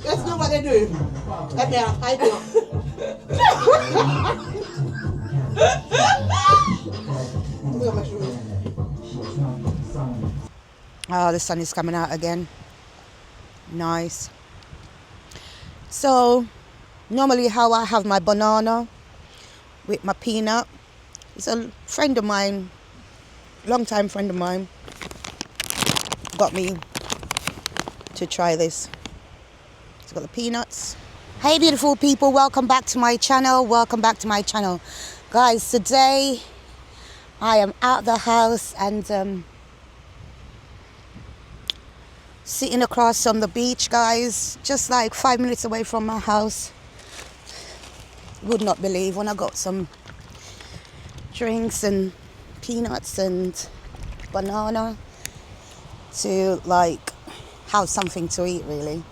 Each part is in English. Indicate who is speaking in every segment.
Speaker 1: Let's know what they do. Let me out. I do. Oh, the sun is coming out again. Nice. So, normally how I have my banana with my peanut. It's a friend of mine, long-time friend of mine, got me to try this. It's got the peanuts. Hey beautiful people, welcome back to my channel. Guys, today I am out the house and sitting across on the beach, guys, just like 5 minutes away from my house. Would not believe when I got some drinks and peanuts and banana to like have something to eat, really.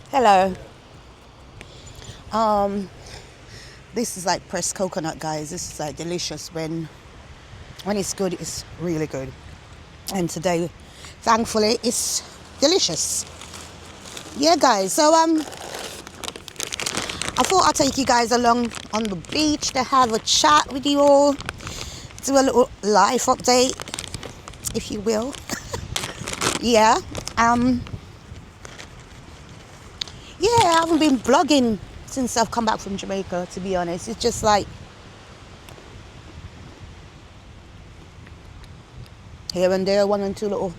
Speaker 1: Hello. This is like pressed coconut, guys. This is like delicious. When it's good, it's really good. And today, thankfully, it's delicious. Yeah, guys. So I thought I'd take you guys along on the beach to have a chat with you all, do a little life update, if you will. Yeah. Yeah, I haven't been vlogging since I've come back from Jamaica, to be honest. It's just like here and there, one and two little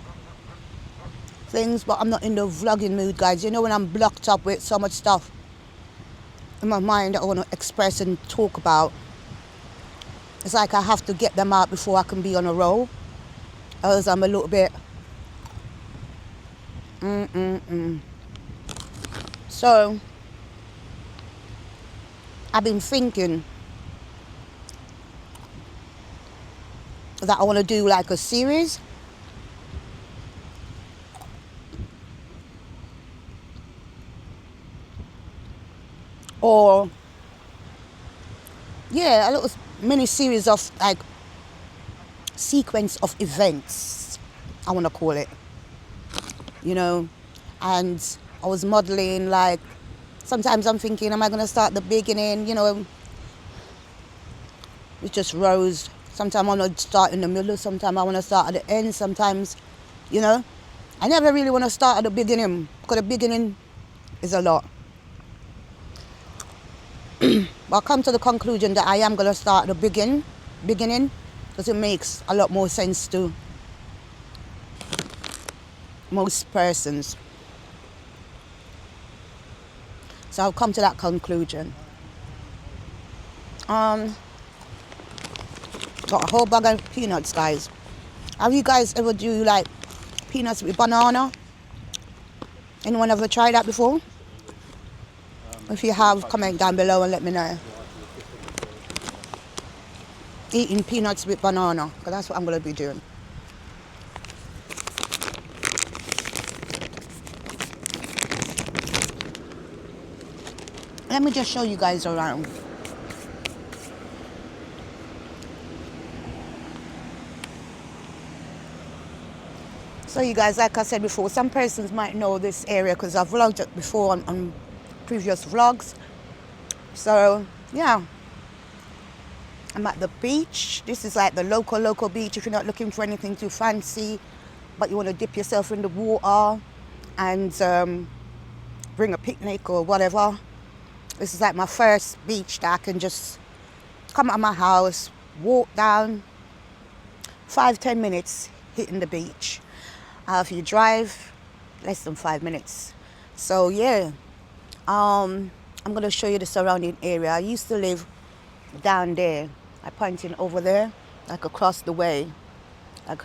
Speaker 1: things, but I'm not in the vlogging mood, guys. You know, when I'm blocked up with so much stuff in my mind that I want to express and talk about, it's like I have to get them out before I can be on a roll, else I'm a little bit So I've been thinking that I want to do like a series or a little mini series of like sequence of events, I want to call it, you know. And I was modeling, like sometimes I'm thinking, am I going to start the beginning, you know, it just rows. Sometimes I want to start in the middle, sometimes I want to start at the end, sometimes, you know, I never really want to start at the beginning, because the beginning is a lot. But I come to the conclusion that I am going to start at the beginning, because it makes a lot more sense to most persons. So I've come to that conclusion. Got a whole bag of peanuts, guys. Have you guys ever do like peanuts with banana? Anyone ever tried that before? If you have, comment down below and let me know. Eating peanuts with banana, because that's what I'm going to be doing. Let me just show you guys around. So you guys, like I said before, some persons might know this area because I've vlogged it before on previous vlogs. So yeah, I'm at the beach. This is like the local beach. If you're not looking for anything too fancy, but you want to dip yourself in the water and bring a picnic or whatever, this is like my first beach that I can just come out of my house, walk down, 5-10 minutes hitting the beach. If you drive, less than 5 minutes. So yeah, I'm going to show you the surrounding area. I used to live down there. I'm pointing over there, like across the way. Like,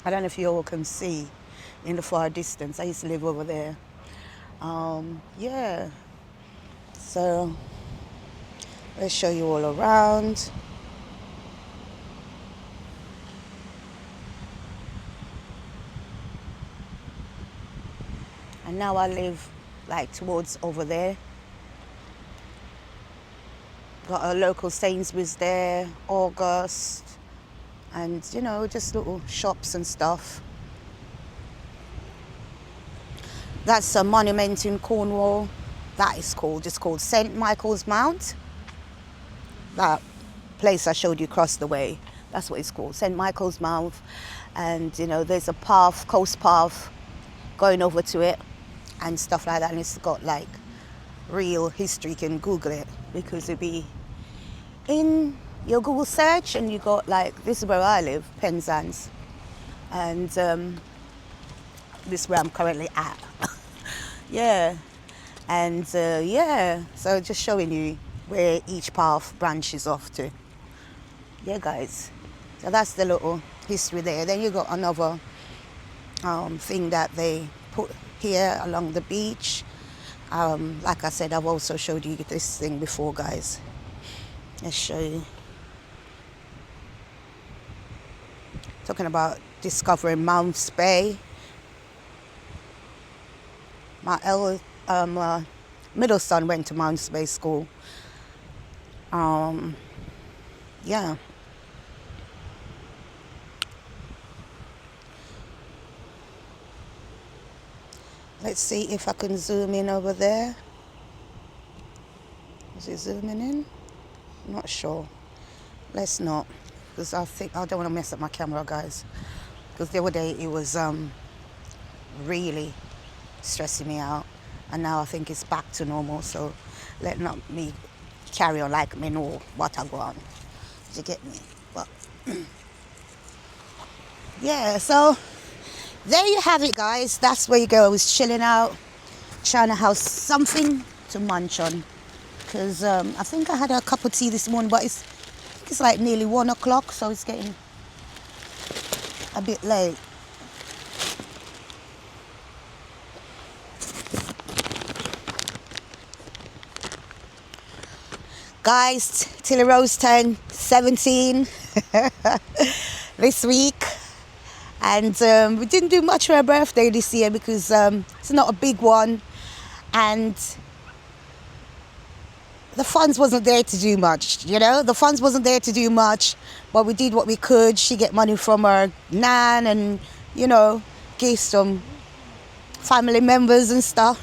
Speaker 1: I don't know if you all can see in the far distance. I used to live over there. Yeah. So let's show you all around. And now I live like towards over there. Got a local Sainsbury's there, August, and you know, just little shops and stuff. That's a monument in Cornwall. That is called, it's called St. Michael's Mount. That place I showed you across the way, that's what it's called, St. Michael's Mount. And you know, there's a path, coast path, going over to it and stuff like that. And it's got like real history. You can Google it because it'll be in your Google search, and you got like, this is where I live, Penzance, and this is where I'm currently at. Yeah, and yeah, so just showing you where each path branches off to. Yeah, guys, so that's the little history there. Then you got another thing that they put here along the beach. Like I said, I've also showed you this thing before, guys. Let's show you. Talking about discovering Mounts Bay. My middle son went to Mounts Bay School. Yeah. Let's see if I can zoom in over there. Is it zooming in? I'm not sure. Let's not, because I don't want to mess up my camera, guys. Because the other day it was really stressing me out, and now I think it's back to normal. So let not me carry on like me know what I go on. Do you get me? But yeah, so there you have it, guys. That's where you go. I was chilling out, trying to have something to munch on, because I think I had a cup of tea this morning, but it's like nearly 1 o'clock, so it's getting a bit late. Guys, Tilly Rose turned 17 this week, and we didn't do much for her birthday this year because it's not a big one, and the funds wasn't there to do much, you know. The funds wasn't there to do much, but we did what we could. She get money from her nan, and you know, gave some family members and stuff.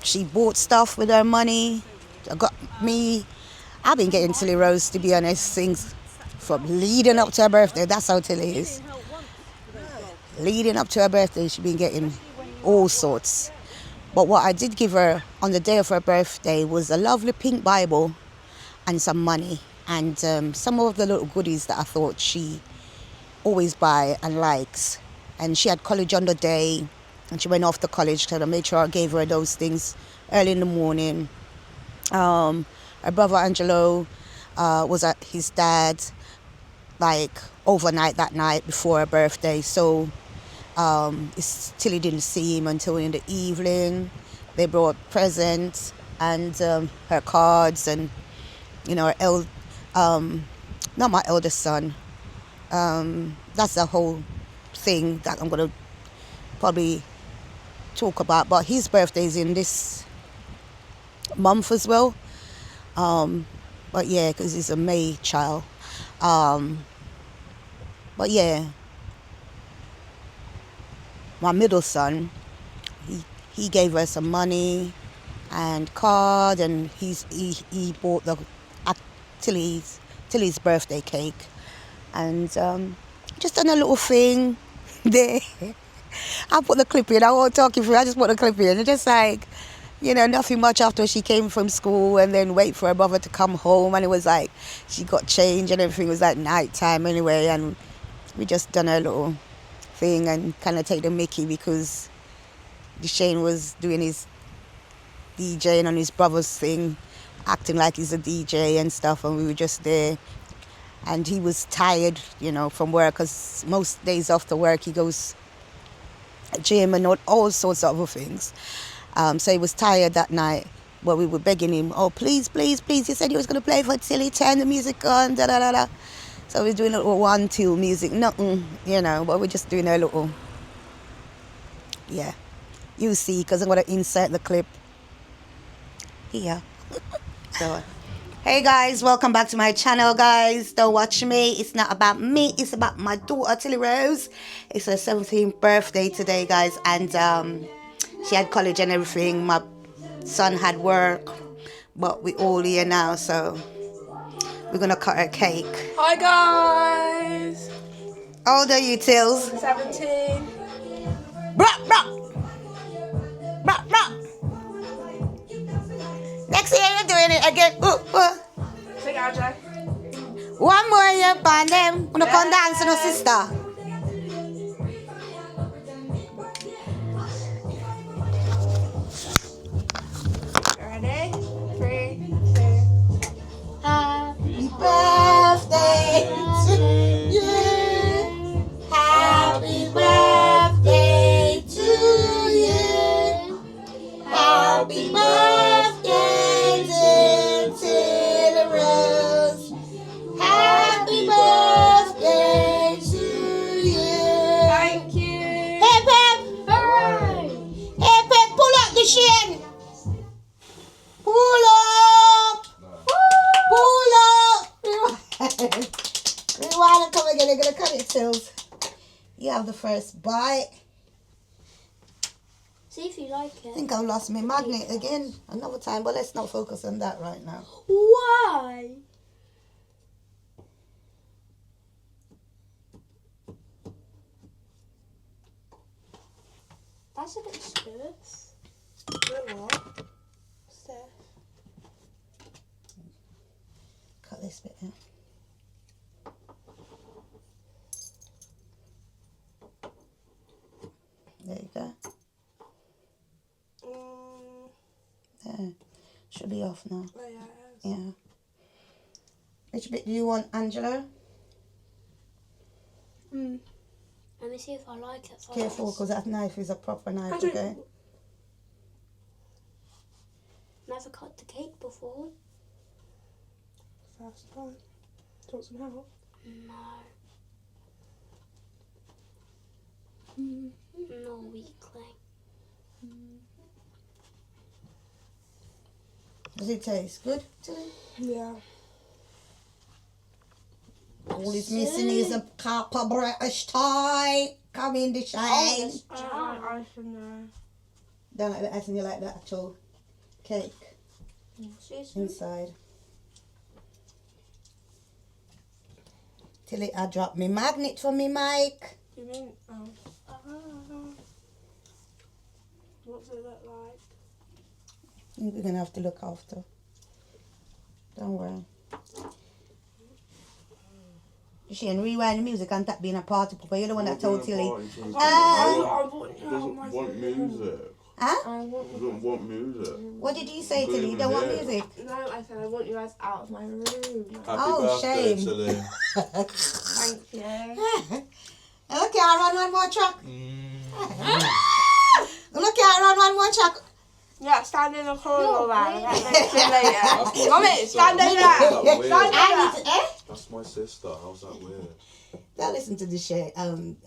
Speaker 1: She bought stuff with her money. I've been getting Tilly Rose, to be honest, things from leading up to her birthday. That's how Tilly is. Leading up to her birthday, she's been getting all sorts. But what I did give her on the day of her birthday was a lovely pink Bible and some money, and some of the little goodies that I thought she always buy and likes. And she had college on the day, and she went off to college, so I made sure I gave her those things early in the morning. Her brother Angelo was at his dad's like overnight that night before her birthday, so Tilly didn't see him until in the evening. They brought presents and her cards, and you know, not my eldest son. That's the whole thing that I'm gonna probably talk about, but his birthday is in this month as well. But yeah, because he's a May child. But yeah, my middle son, he gave her some money and card, and he bought the Tilly's birthday cake, and just done a little thing there. I put the clip in. I won't talk you through. I just put the clip in. It's just like, you know, nothing much after she came from school, and then wait for her brother to come home, and it was like she got changed and everything. It was like night time anyway, and we just done a little thing and kind of take the mickey because Shane was doing his DJing on his brother's thing, acting like he's a DJ and stuff, and we were just there. And he was tired, you know, from work, because most days after work he goes gym and all sorts of other things. So he was tired that night, but we were begging him, oh, please, please, please. He said he was going to play for Tilly, turn the music on, da da da da. So we're doing a little 1-2 music, nothing, you know, but we're just doing a little, yeah. You see, because I'm going to insert the clip here. So, hey guys, welcome back to my channel, guys. Don't watch me. It's not about me. It's about my daughter, Tilly Rose. It's her 17th birthday today, guys. And she had college and everything. My son had work. But we all here now, so we're going to cut her cake.
Speaker 2: Hi, guys.
Speaker 1: How old are you, Tills?
Speaker 2: 17.
Speaker 1: Bruh, bruh. Bruh, bruh. Next year you're doing it again.
Speaker 2: Sing out, Jack.
Speaker 1: One more year upon them. Wanna come dance with no sister?
Speaker 2: Ready? 3, 2.
Speaker 1: Happy birthday to you. Happy birthday to you. Happy birthday, dear Tilly Rose. Happy birthday to you.
Speaker 2: Thank you.
Speaker 1: Hip hip.
Speaker 2: Hooray.
Speaker 1: Hip hip, pull up the shin. Pull up. Pull up. Rewind and come again. They're going to cut it, Tills. You have the first bite.
Speaker 3: See if you like
Speaker 1: I
Speaker 3: it.
Speaker 1: think I lost my magnet again another time, but let's not focus on that right now.
Speaker 3: Why? That's a bit stiff.
Speaker 2: What? Stiff.
Speaker 1: Cut this bit out. There you go. There. Should be off now.
Speaker 2: Oh, yeah, it is.
Speaker 1: Yeah. Which bit do you want, Angela?
Speaker 3: Let me see if I like it first.
Speaker 1: Careful, because that knife is a proper knife,
Speaker 2: I don't-
Speaker 1: okay?
Speaker 3: Never cut the cake before.
Speaker 2: First time. Do you want some help?
Speaker 3: No. No, weakling.
Speaker 1: Does it taste good, Tilly?
Speaker 2: Yeah.
Speaker 1: All it's missing is a cup of British tie. Come in the shine.
Speaker 3: this
Speaker 2: I
Speaker 3: jam.
Speaker 2: like icing there.
Speaker 1: Don't like the icing, you like the actual cake
Speaker 3: Excuse me.
Speaker 1: inside. Tilly, I dropped me magnet for me mic.
Speaker 2: Do you mean? Oh. What's it look like?
Speaker 1: We're going to have to look after. Don't worry. She and rewind the music and that being a party pooper. You're the one that told Tilly.
Speaker 2: I want
Speaker 4: doesn't want music.
Speaker 1: Huh?
Speaker 2: I want
Speaker 4: Doesn't want music.
Speaker 1: What did you say, Tilly? You don't want music?
Speaker 2: No, I said I want you guys out of my room.
Speaker 4: Happy
Speaker 1: Oh,
Speaker 4: birthday,
Speaker 1: shame.
Speaker 4: Tilly.
Speaker 2: Thank you.
Speaker 1: Okay, I'll run one more track. Okay, I'll run one more track.
Speaker 2: Yeah, stand in the corner, man. I'll get next to you
Speaker 4: That's
Speaker 2: later.
Speaker 4: my
Speaker 2: Mommy,
Speaker 4: sister.
Speaker 2: stand in there.
Speaker 4: How's that weird?
Speaker 2: Stand
Speaker 1: I
Speaker 2: in
Speaker 1: need
Speaker 2: there.
Speaker 1: to,
Speaker 4: That's my sister. How's that weird?
Speaker 1: Don't listen to this shit,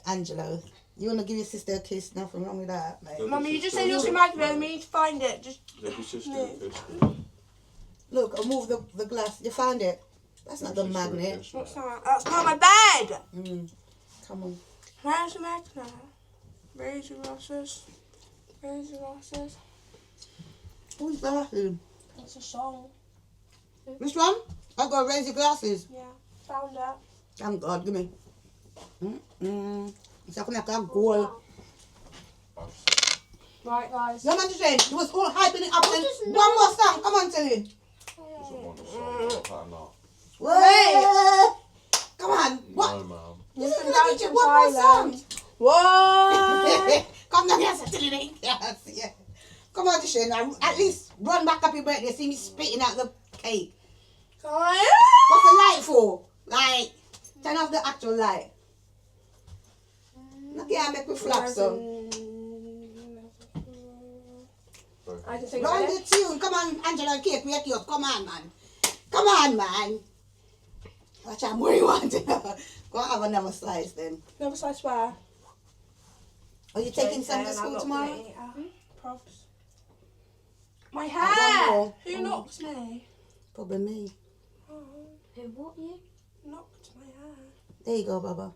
Speaker 1: Angelo. You want to give your sister a kiss? Nothing wrong with that, mate.
Speaker 2: Mommy, you just said you'll see my video. We need to find it. Just
Speaker 4: Take your sister a kiss.
Speaker 1: Look, I'll move the glass. You found it? That's not the
Speaker 4: Take your sister a
Speaker 1: magnet.
Speaker 4: kiss,
Speaker 2: what's
Speaker 4: man.
Speaker 2: that? That's not my bed.
Speaker 1: Come on.
Speaker 2: Where's the magnet? Raise your glasses. Raise your glasses.
Speaker 1: Who's laughing?
Speaker 2: It's a song.
Speaker 1: Which one? I've got to raise your glasses.
Speaker 2: Yeah, found it.
Speaker 1: Thank God, give me. It's like a goal.
Speaker 2: Right, guys.
Speaker 1: No man to say, it was all hyping it up. And one more song, come on, Tilly.
Speaker 4: Doesn't want the song. Not that enough.
Speaker 1: Wait. Come on. What?
Speaker 4: No, ma'am.
Speaker 1: You
Speaker 2: Just
Speaker 1: said
Speaker 2: been
Speaker 1: you
Speaker 2: dancing
Speaker 1: one more song.
Speaker 2: silent. What?
Speaker 1: Come down here, Tilly. Yes, yeah. Come on, Shane. At least run back up your birthday. See me spitting out the cake. What's the light for? Like, turn off the actual light. Look here, make me flap so.
Speaker 2: I just think
Speaker 1: Run the tune. Come on, Angela, cake, wake you up. Come on, man. Come on, man. Watch out more you want. Go and have another slice then.
Speaker 2: Another slice where?
Speaker 1: Are you taking some to school tomorrow?
Speaker 2: Props. My
Speaker 1: One
Speaker 2: hair!
Speaker 1: more.
Speaker 2: Who knocked me?
Speaker 1: Probably me.
Speaker 2: Oh,
Speaker 3: Who, what, you?
Speaker 2: knocked my hair.
Speaker 1: There you go, Baba.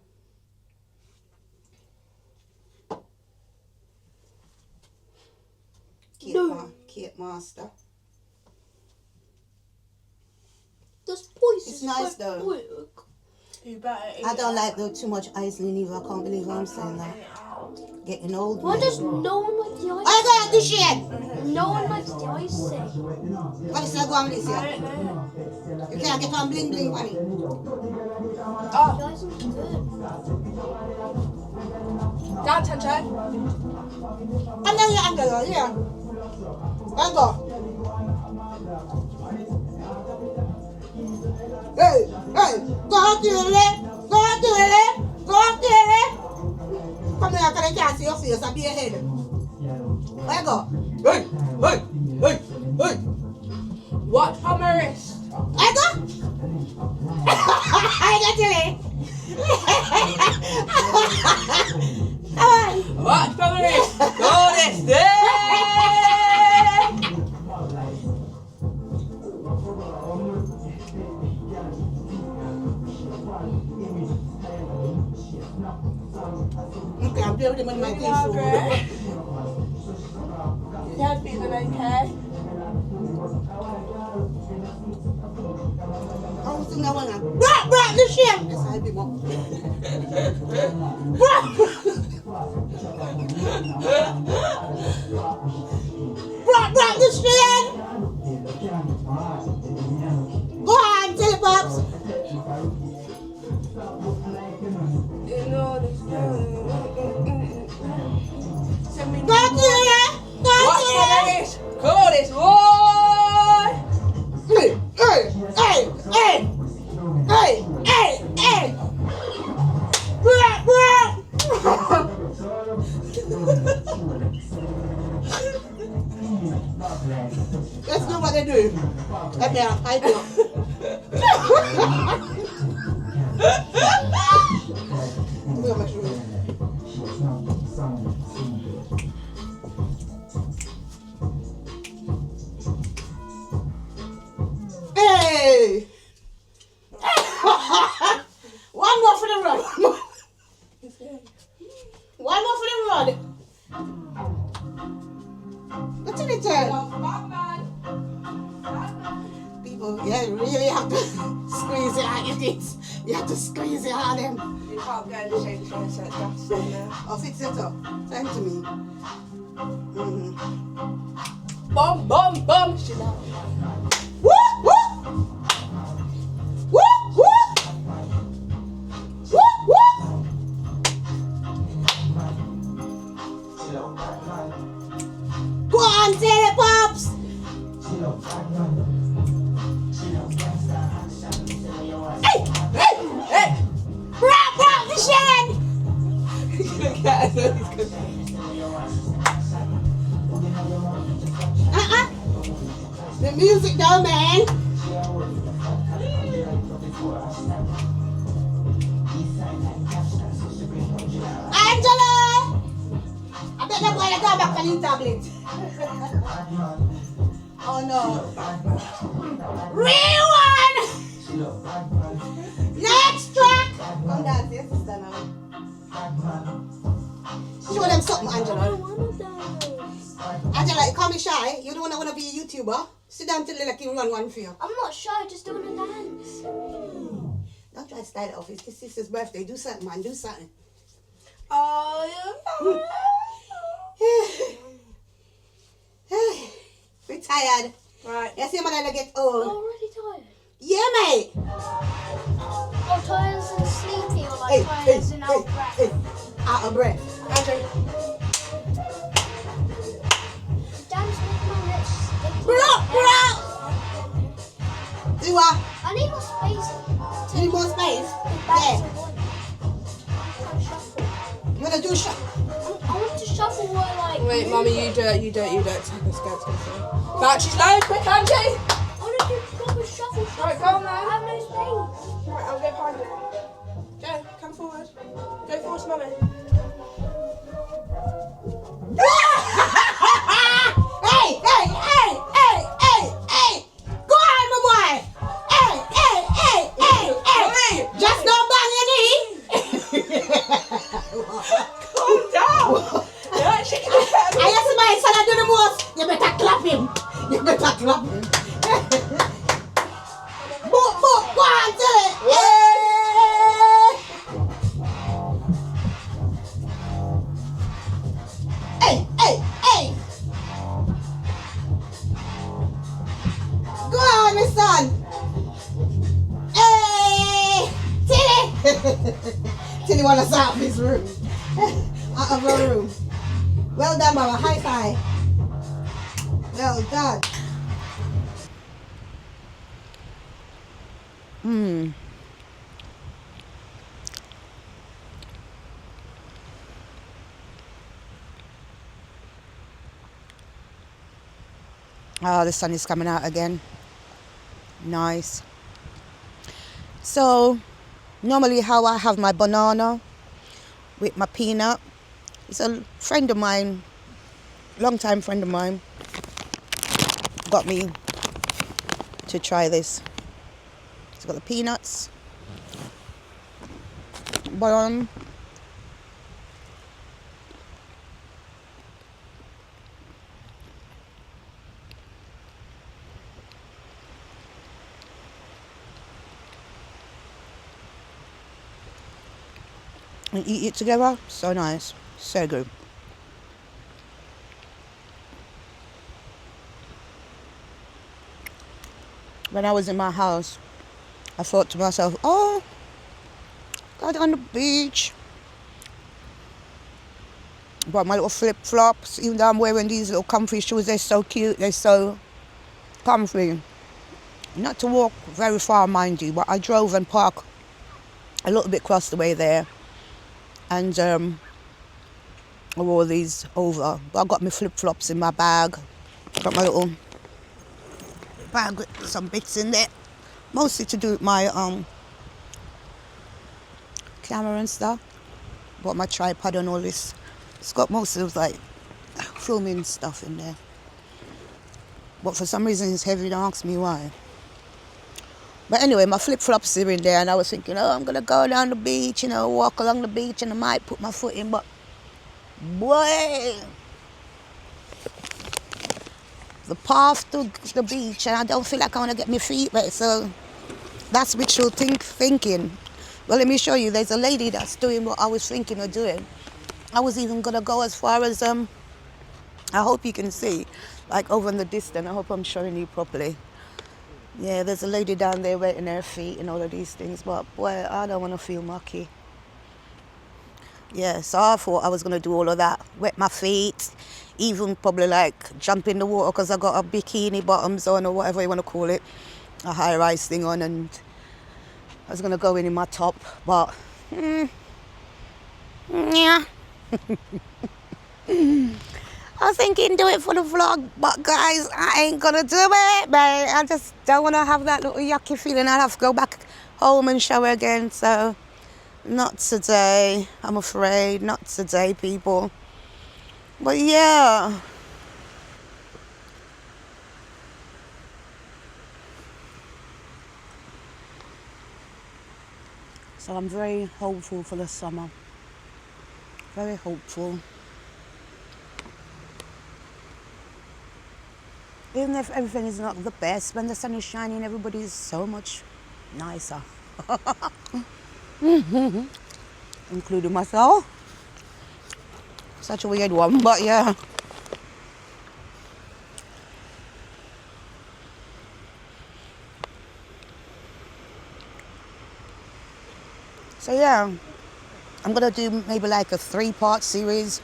Speaker 1: Cake master.
Speaker 3: This voice
Speaker 1: It's
Speaker 3: is
Speaker 1: nice
Speaker 3: so
Speaker 1: though.
Speaker 3: quick.
Speaker 2: You better eat
Speaker 1: I don't
Speaker 2: it.
Speaker 1: like too much icing either. I can't believe I'm saying that. Getting old.
Speaker 3: Why
Speaker 1: man.
Speaker 3: does no one like the
Speaker 1: I
Speaker 3: icing?
Speaker 1: got the shit.
Speaker 3: No one likes the icing.
Speaker 1: What is that going this
Speaker 2: I
Speaker 1: year?
Speaker 2: don't know.
Speaker 1: You can't get on bling bling money.
Speaker 3: The
Speaker 2: Oh,
Speaker 3: icing's good.
Speaker 2: down, Tencho.
Speaker 1: And then you angle, yeah. Let's go. Hey, hey, go out to the left, go out to the left, go out to the left. Come here, I can't see your face, I'll be ahead. Where you go? Hey, hey, hey, hey.
Speaker 2: Watch from my wrist.
Speaker 1: I go. I got to it. Come on.
Speaker 2: Watch from my wrist. Go this way.
Speaker 1: Okay, I'm building with my
Speaker 2: Margaret.
Speaker 1: teeth.
Speaker 2: Yeah, feeling okay.
Speaker 1: I'm sitting there one. Bro, this shit. Yes, I be more. Bro, this shit. Go on, tell it, Pops.
Speaker 2: You know this. Send me
Speaker 1: Go to the left. Go
Speaker 2: Watch
Speaker 1: to
Speaker 2: from
Speaker 1: the
Speaker 2: my
Speaker 1: left.
Speaker 2: wrist. Go this way.
Speaker 1: Hey, hey, hey, hey, hey, hey, hey. Bro. Let's do what they do. Let me out. I do. Look at my shoes. Hey! One more for the run. One more for the run. What's in it there? People, yeah, you really have to squeeze it out your teeth. You have to squeeze it out of them.
Speaker 2: You can't go in the same chair, so it's got to stay there.
Speaker 1: I'll fix it up. Send to me.
Speaker 2: Bum, bum, bum. She loves me.
Speaker 1: Woo! Woo! Woo! Woo! Woo! Woo! Go on, say it, Pops! Hey! Hey!
Speaker 2: Hey!
Speaker 1: Bro, the shit!
Speaker 2: He's gonna get it. He's gonna.
Speaker 1: The music though, man. Angela! I bet that boy go back on his tablet. Oh no. Rewind! Next track! Come down, dear sister now. Show them something, Angela.
Speaker 3: One of those.
Speaker 1: Angela, you call me shy. You don't want to be a YouTuber. Sit down till like you run one for you.
Speaker 3: I'm not shy, just doing a dance.
Speaker 1: Don't try to style it off. It's his sister's birthday. Do something, man. Do something.
Speaker 2: Oh,
Speaker 1: We're tired.
Speaker 2: Right.
Speaker 1: You see, man, I get old.
Speaker 3: Already tired.
Speaker 1: Yeah, mate.
Speaker 3: Oh, tired as in sleepy or like
Speaker 1: Hey,
Speaker 3: tired
Speaker 1: hey,
Speaker 3: as in out of breath?
Speaker 1: hey. Out of breath.
Speaker 2: Andrew.
Speaker 3: Dance with my lips sticky.
Speaker 1: Bro. Do what?
Speaker 3: I need more space.
Speaker 1: You need more space?
Speaker 3: Back
Speaker 1: Yeah.
Speaker 3: to one. Can't shuffle.
Speaker 1: You want to do shot?
Speaker 3: I want to shuffle more like.
Speaker 2: Wait, Mummy, you do it. Take a scared to Battery's low. Quick, Angie.
Speaker 3: I want to do proper shuffle.
Speaker 2: Right, go on, man.
Speaker 3: I have no space.
Speaker 2: Right, I'm mommy.
Speaker 1: Hey, hey, hey, hey, hey, hey! Go on, my boy! Hey, hey, hey, hey, hey! Just don't bang your knee!
Speaker 2: Calm down. You're not shaking your head.
Speaker 1: I see my son do the most. You better clap him. You better clap him. Boop, boop, go on, tell it. Hey, hey, hey! Go on, my son. Hey, Tilly. Tilly wanna start his room. Out of her room. Well done, Mama. High five. Well done. Oh, the sun is coming out again. Nice. So, normally how I have my banana with my peanut. It's a friend of mine, long-time friend of mine, got me to try this. It's got the peanuts, banana, and eat it together. So nice, so good. When I was in my house, I thought to myself, oh, got on the beach. Brought my little flip-flops, even though I'm wearing these little comfy shoes. They're so cute, they're so comfy. Not to walk very far, mind you, but I drove and parked a little bit across the way there. And I wore these over. But I got my flip-flops in my bag. Got my little bag with some bits in there. Mostly to do with my camera and stuff. Bought my tripod and all this. It's got most of like filming stuff in there. But for some reason it's heavy, don't ask me why. But anyway, my flip-flops are in there and I was thinking, oh, I'm going to go down the beach, walk along the beach and I might put my foot in, but boy, the path to the beach and I don't feel like I want to get my feet wet, so that's wishful thinking. Well, let me show you, there's a lady that's doing what I was thinking of doing. I was even going to go as far as, I hope you can see, like over in the distance, I hope I'm showing you properly. Yeah, there's a lady down there wetting her feet and all of these things, but boy, I don't want to feel mucky. Yeah, so I thought I was going to do all of that, wet my feet, even probably like jump in the water because I got a bikini bottoms on or whatever you want to call it, a high-rise thing on, and I was going to go in my top, but yeah. I was thinking do it for the vlog, but guys, I ain't gonna do it, man. I just don't want to have that little yucky feeling. I'll have to go back home and shower again, so not today, I'm afraid. Not today, people. But yeah. So I'm very hopeful for the summer. Very hopeful. Even if everything is not the best, when the sun is shining, everybody is so much nicer. Including myself. Such a weird one, but yeah. So yeah, I'm gonna do maybe like a 3-part series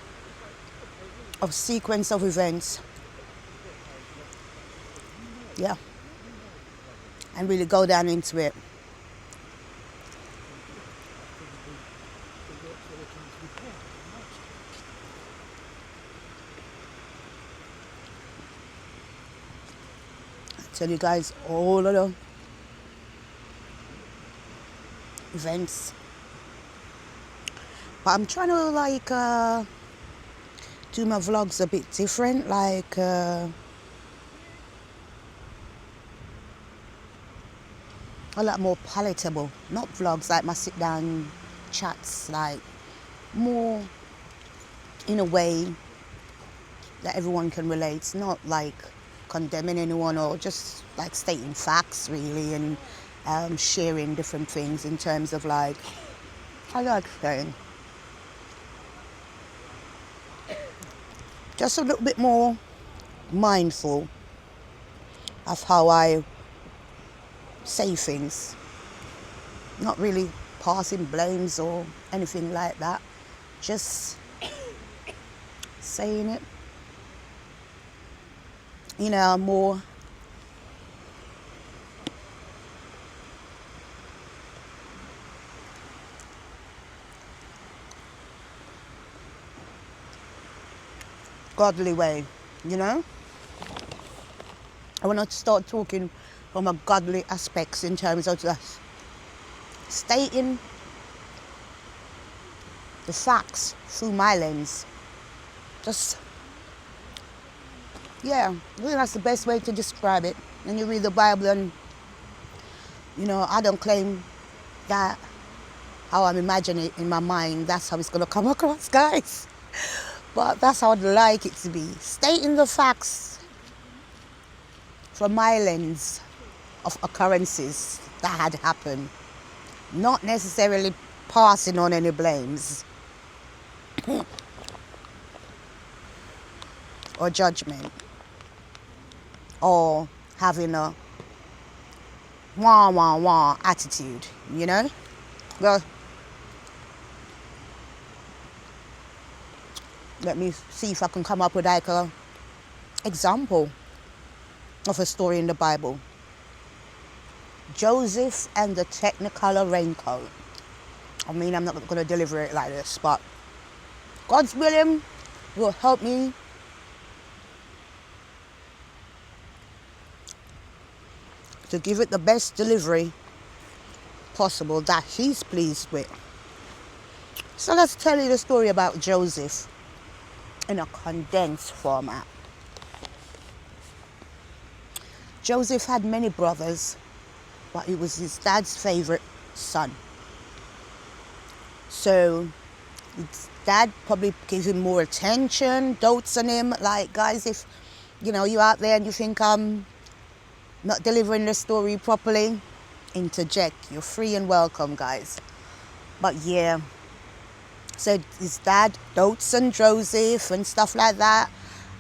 Speaker 1: of sequence of events. Yeah, and really go down into it. I'll tell you guys all of the events But I'm trying to like do my vlogs a bit different, like a lot more palatable. Not vlogs like my sit down chats, like more in a way that everyone can relate, not like condemning anyone or just like stating facts really, and sharing different things in terms of like, how do I explain? Just a little bit more mindful of how I say things. Not really passing blames or anything like that. Just saying it, you know, more godly way, you know? I want to start talking from a godly aspects in terms of just stating the facts through my lens. Just, yeah, I think that's the best way to describe it. When you read the Bible and, you know, I don't claim that how I'm imagining it in my mind, that's how it's going to come across, guys. But that's how I'd like it to be. Stating the facts from my lens of occurrences that had happened. Not necessarily passing on any blames or judgment or having a wah wah wah attitude, you know? Well, let me see if I can come up with like a example of a story in the Bible. Joseph and the Technicolor raincoat. I mean, I'm not going to deliver it like this, but God's willing will help me to give it the best delivery possible that He's pleased with. So let's tell you the story about Joseph in a condensed format. Joseph had many brothers, but he was his dad's favorite son. So his dad probably gives him more attention, dotes on him. Like, guys, if you know you're out there and you think I'm not delivering the story properly, interject. You're free and welcome, guys. But yeah, so his dad dotes on Joseph and stuff like that,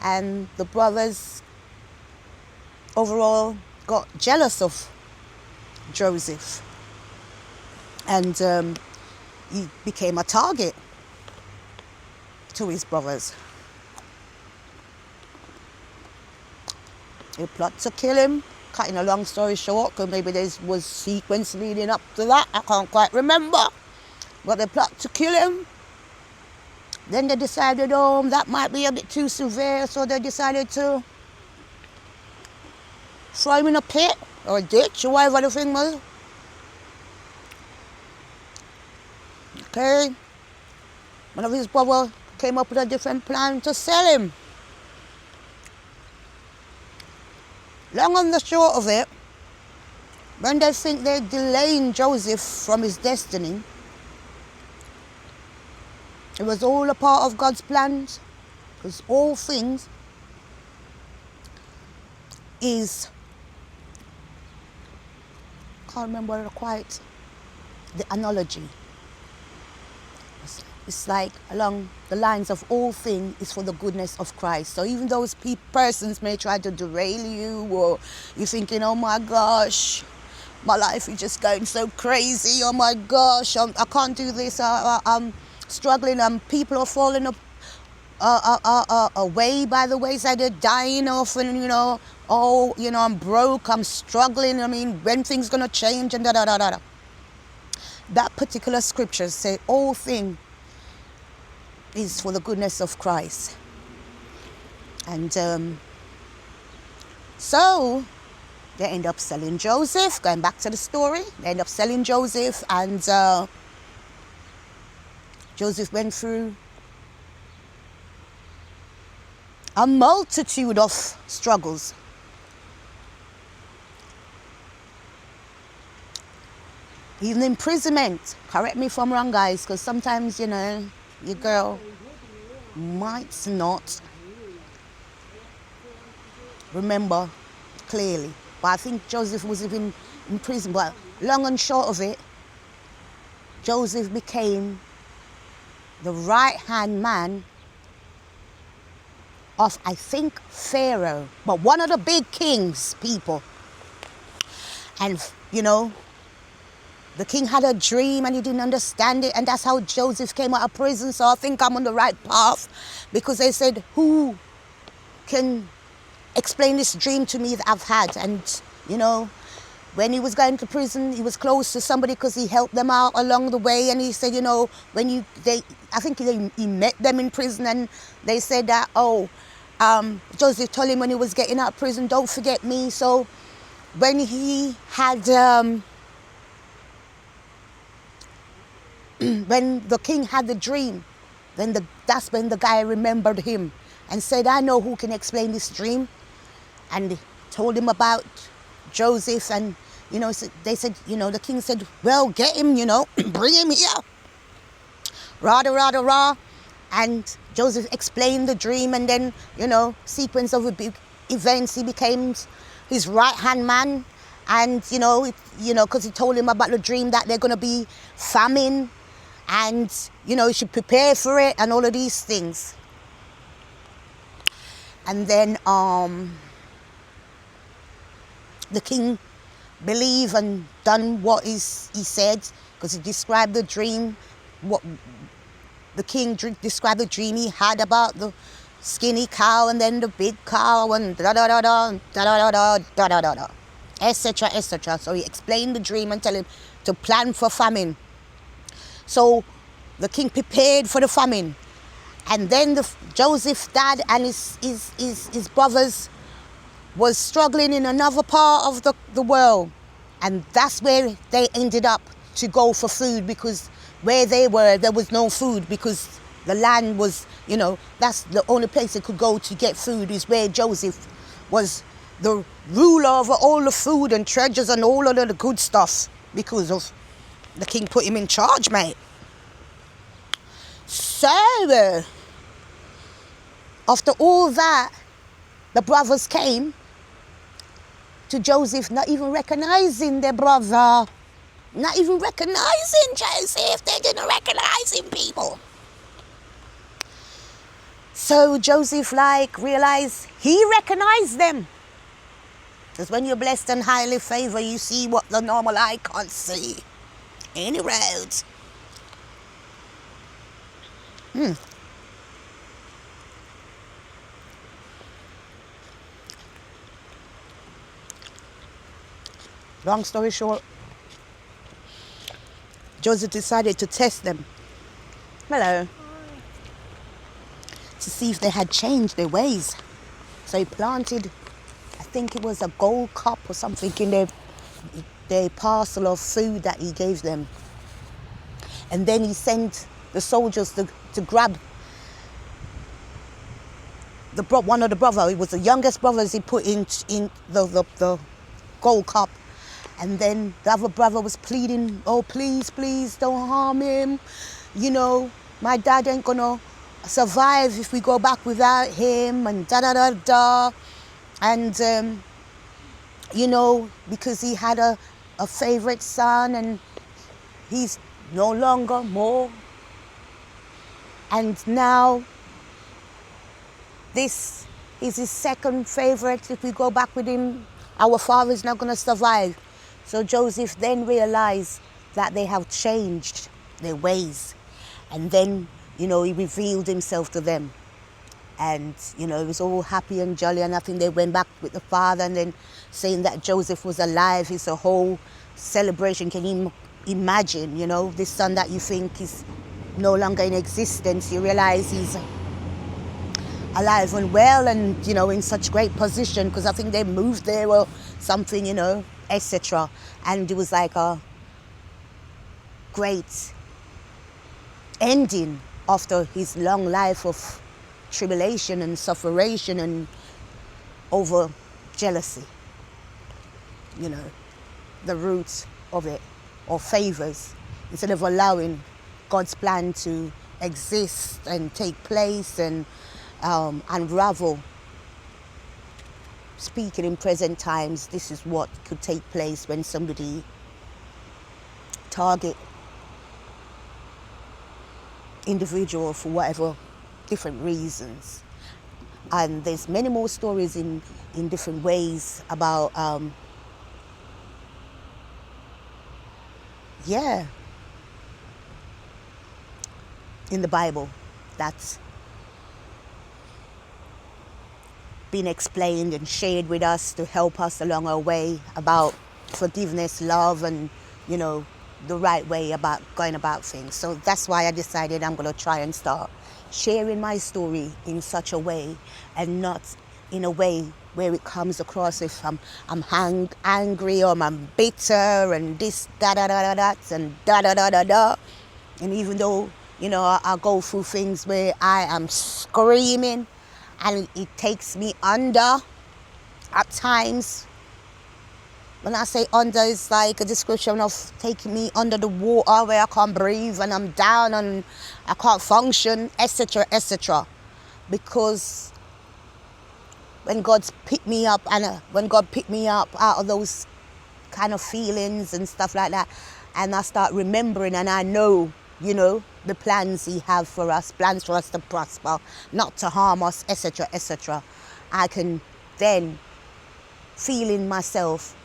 Speaker 1: and the brothers overall got jealous of Joseph, and he became a target to his brothers. They plot to kill him. Cutting a long story short, because maybe there was sequence leading up to that, I can't quite remember. But they plot to kill him. Then they decided, oh, that might be a bit too severe, so they decided to throw him in a pit or a ditch or whatever the thing was. Okay. One of his brothers came up with a different plan to sell him. Long and the short of it, when they think they're delaying Joseph from his destiny, it was all a part of God's plans, because all things is, can't remember quite the analogy. It's like along the lines of all things is for the goodness of Christ. So even those persons may try to derail you, or you're thinking, oh my gosh, my life is just going so crazy. Oh my gosh, I can't do this. I'm struggling. People are falling away by the wayside. They're dying off, and I'm broke. I'm struggling. I mean, when things gonna change and da da da da. That particular scripture say all things is for the goodness of Christ. And so they end up selling Joseph. Going back to the story, they end up selling Joseph, and Joseph went through a multitude of struggles. Even imprisonment. Correct me if I'm wrong, guys, because sometimes, you know, your girl might not remember clearly. But I think Joseph was even in prison. But long and short of it, Joseph became the right-hand man of, I think, Pharaoh, but one of the big kings, people. And, you know, the king had a dream and he didn't understand it, and that's how Joseph came out of prison. So I think I'm on the right path, because they said, who can explain this dream to me that I've had? And, you know, when he was going to prison, he was close to somebody because he helped them out along the way. And he said, you know, I think he met them in prison, and they said that, Joseph told him when he was getting out of prison, don't forget me. So when he had, when the king had the dream, then that's when the guy remembered him and said, I know who can explain this dream. And told him about Joseph, and, you know, they said, you know, the king said, well, get him, you know, bring him here. Rah. And Joseph explained the dream, and then, you know, sequence of events, he became his right-hand man. And, you know, because he told him about the dream that they're going to be famine, and, you know, he should prepare for it and all of these things. And then the king believed and done what he said, because he described the dream, what the king described the dream he had about the skinny cow and then the big cow and etc., etc. So he explained the dream and tell him to plan for famine. So the king prepared for the famine. And then Joseph's dad and his brothers was struggling in another part of the world. And that's where they ended up to go for food, because where they were, there was no food, because the land was, you know, that's the only place they could go to get food, is where Joseph was the ruler over all the food and treasures and all of the good stuff, because of the king put him in charge, mate. So, after all that, the brothers came to Joseph, not even recognizing their brother. Not even recognizing Joseph. They didn't recognize him, people. So Joseph, realized he recognized them. Because when you're blessed and highly favored, you see what the normal eye can't see. Any roads. Long story short, Joseph decided to test them. Hello. To see if they had changed their ways. So he planted, I think it was a gold cup or something in their parcel of food that he gave them. And then he sent the soldiers to grab one of the brothers. It was the youngest brothers he put in the gold cup. And then the other brother was pleading, oh, please, don't harm him. You know, my dad ain't gonna survive if we go back without him, and da-da-da-da. And, you know, because he had a favorite son, and he's no longer more. And now this is his second favorite. If we go back with him, our father's not gonna survive. So Joseph then realized that they have changed their ways. And then, you know, he revealed himself to them. And, you know, it was all happy and jolly. And I think they went back with the father, and then saying that Joseph was alive. It's a whole celebration. Can you imagine, you know, this son that you think is no longer in existence, you realize he's alive and well, and, you know, in such great position, because I think they moved there or something, you know, etc. And it was like a great ending after his long life of tribulation and suffering and over jealousy. You know, the roots of it, or favors, instead of allowing God's plan to exist and take place and unravel. Speaking in present times, this is what could take place when somebody target individual for whatever different reasons. And there's many more stories in different ways about in the Bible that's been explained and shared with us to help us along our way about forgiveness, love, and, you know, the right way about going about things. So that's why I decided I'm going to try and start sharing my story in such a way, and not in a way where it comes across if I'm angry or I'm bitter and this da da da da da and da da da da da. And even though, you know, I go through things where I am screaming and it takes me under at times. When I say under, it's like a description of taking me under the water where I can't breathe and I'm down and I can't function, etc., etc. Because when God picked me up out of those kind of feelings and stuff like that, and I start remembering, and I know, you know, the plans He have for us, plans for us to prosper, not to harm us, etc., etc. I can then feel in myself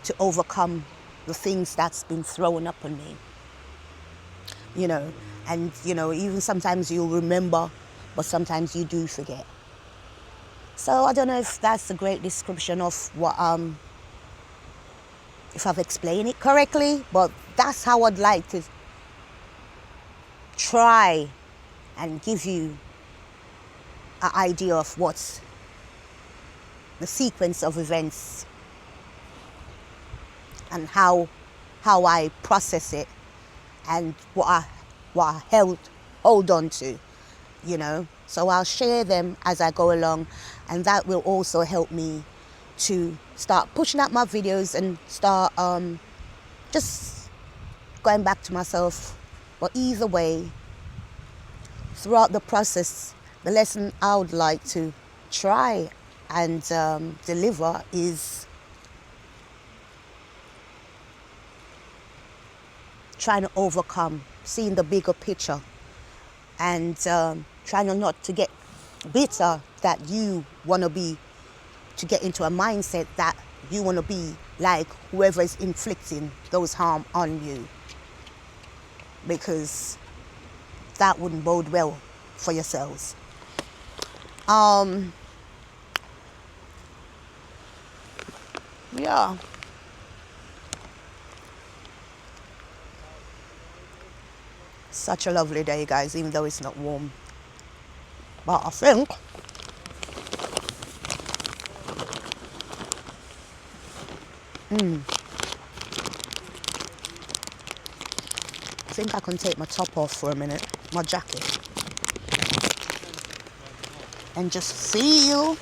Speaker 1: to overcome the things that's been thrown up on me, you know. And, you know, even sometimes you'll remember, but sometimes you do forget. So I don't know if that's a great description of what, if I've explained it correctly, but that's how I'd like to try and give you an idea of what's the sequence of events and how I process it, and what I hold on to, you know. So I'll share them as I go along, and that will also help me to start pushing out my videos and start just going back to myself. But either way, throughout the process, the lesson I would like to try and deliver is trying to overcome, seeing the bigger picture, and trying not to get bitter that you want to get into a mindset that you want to be like whoever is inflicting those harm on you, because that wouldn't bode well for yourselves. Yeah. Such a lovely day, guys, even though it's not warm. But I think I can take my top off for a minute, my jacket, and just feel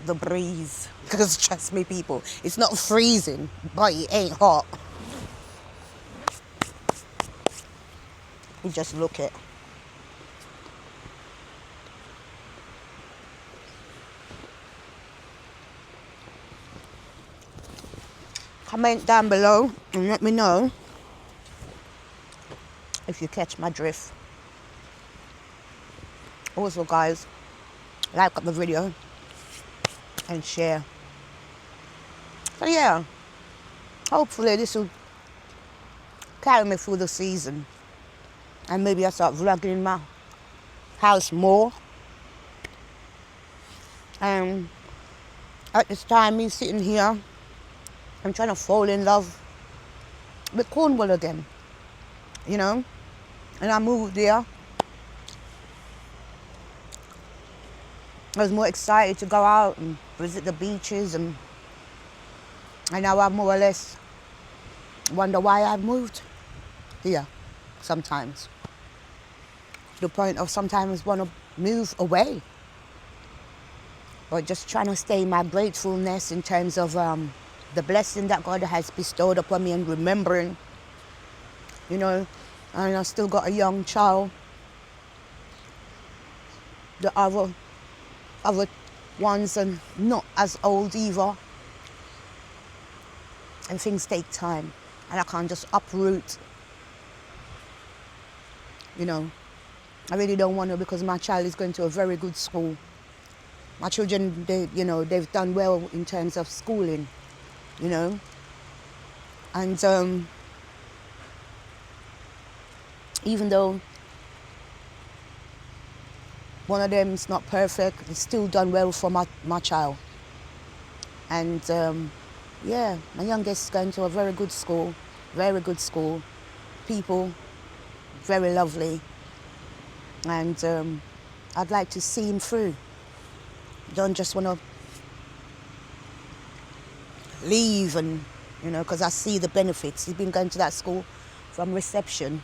Speaker 1: the breeze. Because trust me, people, it's not freezing, but it ain't hot. You just look it. Comment down below and let me know if you catch my drift. Also, guys, like the video and share. So yeah, hopefully this will carry me through the season, and maybe I start vlogging in my house more. And at this time, me sitting here, I'm trying to fall in love with Cornwall again, you know. And I moved there. I was more excited to go out and visit the beaches, and now I more or less wonder why I moved. here sometimes. To the point of sometimes want to move away. But just trying to stay in my gratefulness in terms of the blessing that God has bestowed upon me and remembering, you know, and I still got a young child. The other ones are not as old either. And things take time. And I can't just uproot, you know. I really don't want to, because my child is going to a very good school. My children, they've done well in terms of schooling, you know. And even though one of them is not perfect, it's still done well for my child. And yeah, my youngest is going to a very good school. People, very lovely. And I'd like to see him through. Don't just want to leave, and because I see the benefits. He's been going to that school from reception,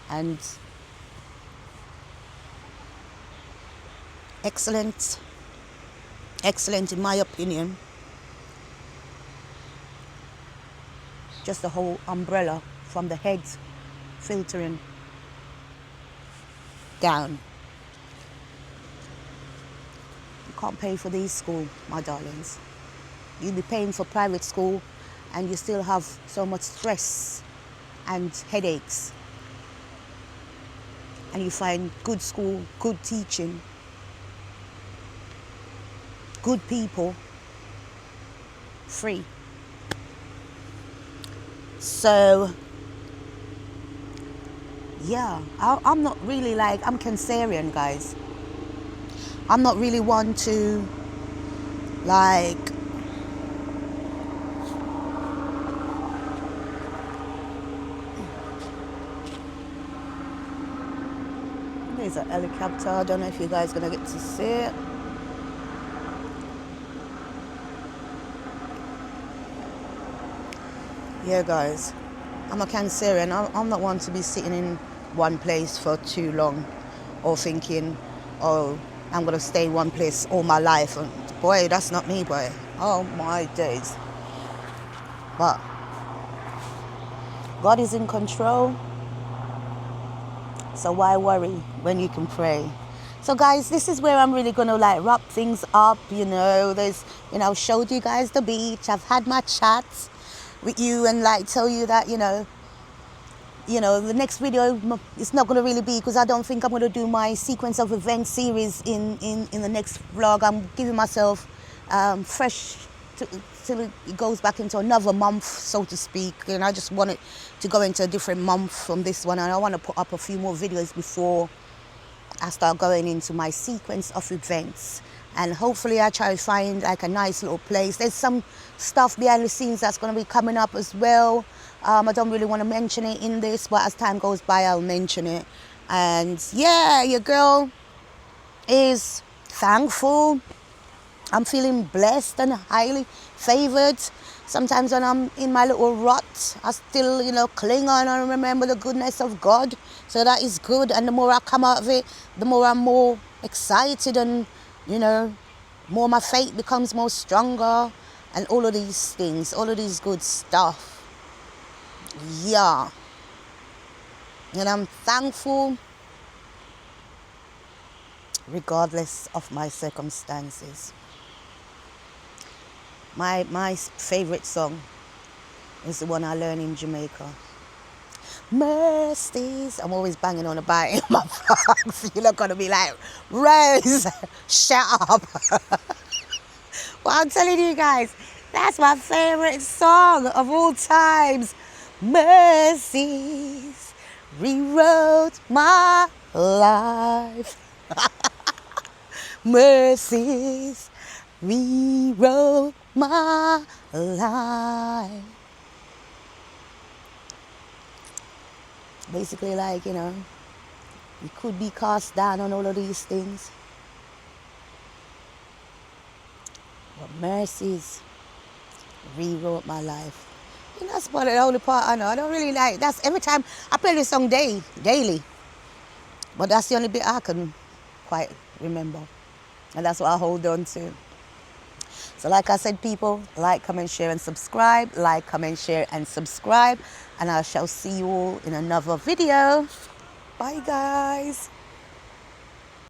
Speaker 1: and excellent in my opinion. Just the whole umbrella from the head filtering down. You can't pay for these schools, my darlings. You'll be paying for private school and you still have so much stress and headaches. And you find good school, good teaching, good people, free. So, yeah, I'm not really I'm Cancerian, guys. I'm not really one to there's a helicopter. I don't know if you guys are gonna get to see it. Yeah, guys, I'm a Cancerian. I'm not one to be sitting in one place for too long or thinking, oh, I'm going to stay in one place all my life. And boy, that's not me, boy. Oh, my days. But God is in control. So why worry when you can pray? So, guys, this is where I'm really going to wrap things up. I've showed you guys the beach. I've had my chats with you and tell you that the next video is not going to really be, because I don't think I'm going to do my sequence of events series in the next vlog. I'm giving myself fresh till it goes back into another month, so to speak, and I just want it to go into a different month from this one, and I want to put up a few more videos before I start going into my sequence of events. And hopefully I try to find a nice little place. There's some stuff behind the scenes that's going to be coming up as well. I don't really want to mention it in this, but as time goes by, I'll mention it. And yeah, your girl is thankful. I'm feeling blessed and highly favored. Sometimes when I'm in my little rut, I still, cling on and remember the goodness of God. So that is good. And the more I come out of it, the more I'm more excited, and more my faith becomes more stronger, and all of these things, all of these good stuff. Yeah. And I'm thankful regardless of my circumstances. My favorite song is the one I learned in Jamaica. Mercies. I'm always banging on about it in my vlogs. You're not going to be like, Rose, shut up. Well, I'm telling you guys, that's my favorite song of all times. Mercies rewrote my life. Mercies rewrote my life. Basically, you could be cast down on all of these things, but mercies rewrote my life. And that's about the only part I know. I don't really like. That's every time I play this song daily. But that's the only bit I can quite remember. And that's what I hold on to. So like I said, people, like, comment, share and subscribe. Like, comment, share and subscribe. And I shall see you all in another video. Bye guys.